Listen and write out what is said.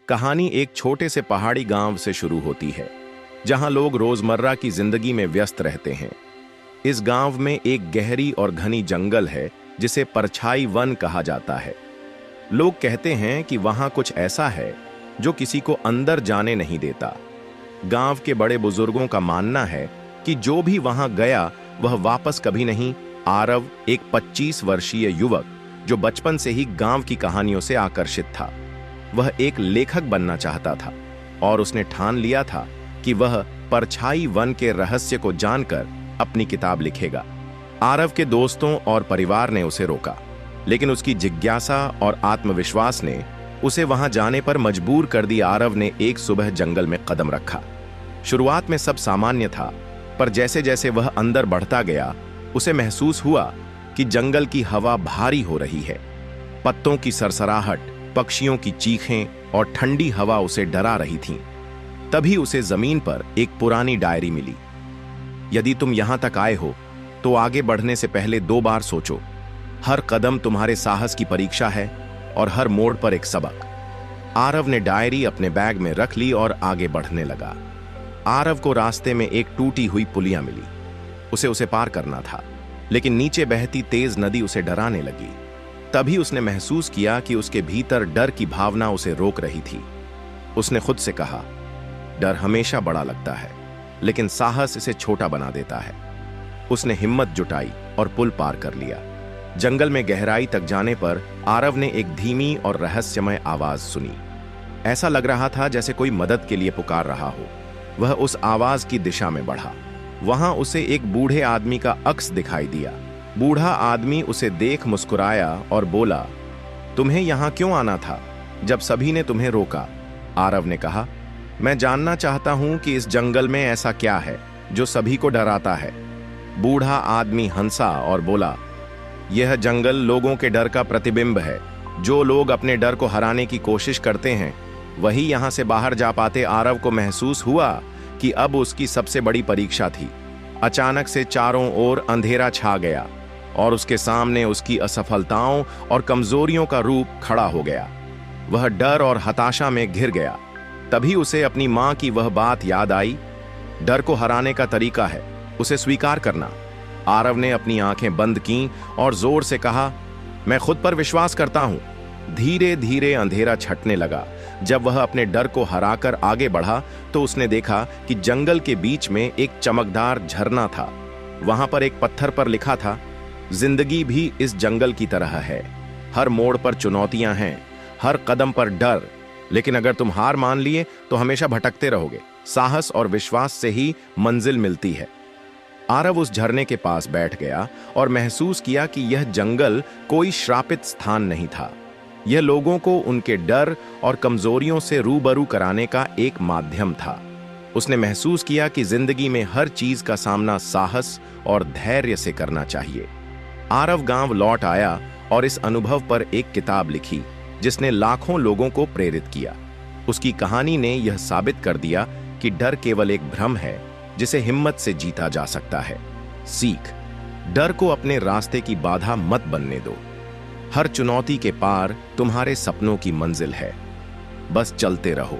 कहानी एक छोटे से पहाड़ी गांव से शुरू होती है, जहां लोग रोजमर्रा की जिंदगी में व्यस्त रहते हैं। इस गांव में एक गहरी और घनी जंगल है जिसे परछाई वन कहा जाता है। लोग कहते हैं कि वहां कुछ ऐसा है जो किसी को अंदर जाने नहीं देता। गांव के बड़े बुजुर्गों का मानना है कि जो भी वहां गया वह वापस कभी नहीं। आरव एक 25 वर्षीय युवक जो बचपन से ही गांव की कहानियों से आकर्षित था। वह एक लेखक बनना चाहता था और उसने ठान लिया था कि वह परछाई वन के रहस्य को जानकर अपनी किताब लिखेगा। आरव के दोस्तों और परिवार ने उसे रोका, लेकिन उसकी जिज्ञासा और आत्मविश्वास ने उसे वहां जाने पर मजबूर कर दिया। आरव ने एक सुबह जंगल में कदम रखा। शुरुआत में सब सामान्य था, पर जैसे जैसे वह अंदर बढ़ता गया उसे महसूस हुआ कि जंगल की हवा भारी हो रही है। पत्तों की सरसराहट, पक्षियों की चीखें और ठंडी हवा उसे डरा रही थीं। तभी उसे जमीन पर एक पुरानी डायरी मिली। यदि तुम यहां तक आए हो तो आगे बढ़ने से पहले 2 बार सोचो। हर कदम तुम्हारे साहस की परीक्षा है और हर मोड़ पर एक सबक। आरव ने डायरी अपने बैग में रख ली और आगे बढ़ने लगा। आरव को रास्ते में एक टूटी हुई पुलिया मिली। उसे पार करना था, लेकिन नीचे बहती तेज नदी उसे डराने लगी। तभी उसने महसूस किया कि उसके भीतर डर की भावना उसे रोक रही थी। उसने खुद से कहा, डर हमेशा बड़ा लगता है, लेकिन साहस इसे छोटा बना देता है। उसने हिम्मत जुटाई और पुल पार कर लिया। जंगल में गहराई तक जाने पर आरव ने एक धीमी और रहस्यमय आवाज सुनी। ऐसा लग रहा था जैसे कोई मदद के लिए पुकार रहा हो। वह उस आवाज की दिशा में बढ़ा। वहां उसे एक बूढ़े आदमी का अक्स दिखाई दिया। बूढ़ा आदमी उसे देख मुस्कुराया और बोला, तुम्हें यहां क्यों आना था जब सभी ने तुम्हें रोका? आरव ने कहा, मैं जानना चाहता हूं कि इस जंगल में ऐसा क्या है जो सभी को डराता है। बूढ़ा आदमी हंसा और बोला, यह जंगल लोगों के डर का प्रतिबिंब है। जो लोग अपने डर को हराने की कोशिश करते हैं वही यहां से बाहर जा पाते। आरव को महसूस हुआ कि अब उसकी सबसे बड़ी परीक्षा थी। अचानक से चारों ओर अंधेरा छा गया और उसके सामने उसकी असफलताओं और कमजोरियों का रूप खड़ा हो गया। वह डर और हताशा में घिर गया। तभी उसे अपनी मां की वह बात याद आई, डर को हराने का तरीका है उसे स्वीकार करना। आरव ने अपनी आंखें बंद कीं और जोर से कहा, मैं खुद पर विश्वास करता हूं। धीरे धीरे अंधेरा छटने लगा। जब वह अपने डर को हराकर आगे बढ़ा तो उसने देखा कि जंगल के बीच में एक चमकदार झरना था। वहां पर एक पत्थर पर लिखा था, जिंदगी भी इस जंगल की तरह है। हर मोड़ पर चुनौतियां हैं, हर कदम पर डर, लेकिन अगर तुम हार मान लिए तो हमेशा भटकते रहोगे। साहस और विश्वास से ही मंजिल मिलती है। आरव उस झरने के पास बैठ गया और महसूस किया कि यह जंगल कोई श्रापित स्थान नहीं था। यह लोगों को उनके डर और कमजोरियों से रूबरू कराने का एक माध्यम था। उसने महसूस किया कि जिंदगी में हर चीज का सामना साहस और धैर्य से करना चाहिए। आरव गांव लौट आया और इस अनुभव पर एक किताब लिखी जिसने लाखों लोगों को प्रेरित किया। उसकी कहानी ने यह साबित कर दिया कि डर केवल एक भ्रम है जिसे हिम्मत से जीता जा सकता है। सीख, डर को अपने रास्ते की बाधा मत बनने दो। हर चुनौती के पार तुम्हारे सपनों की मंजिल है। बस चलते रहो।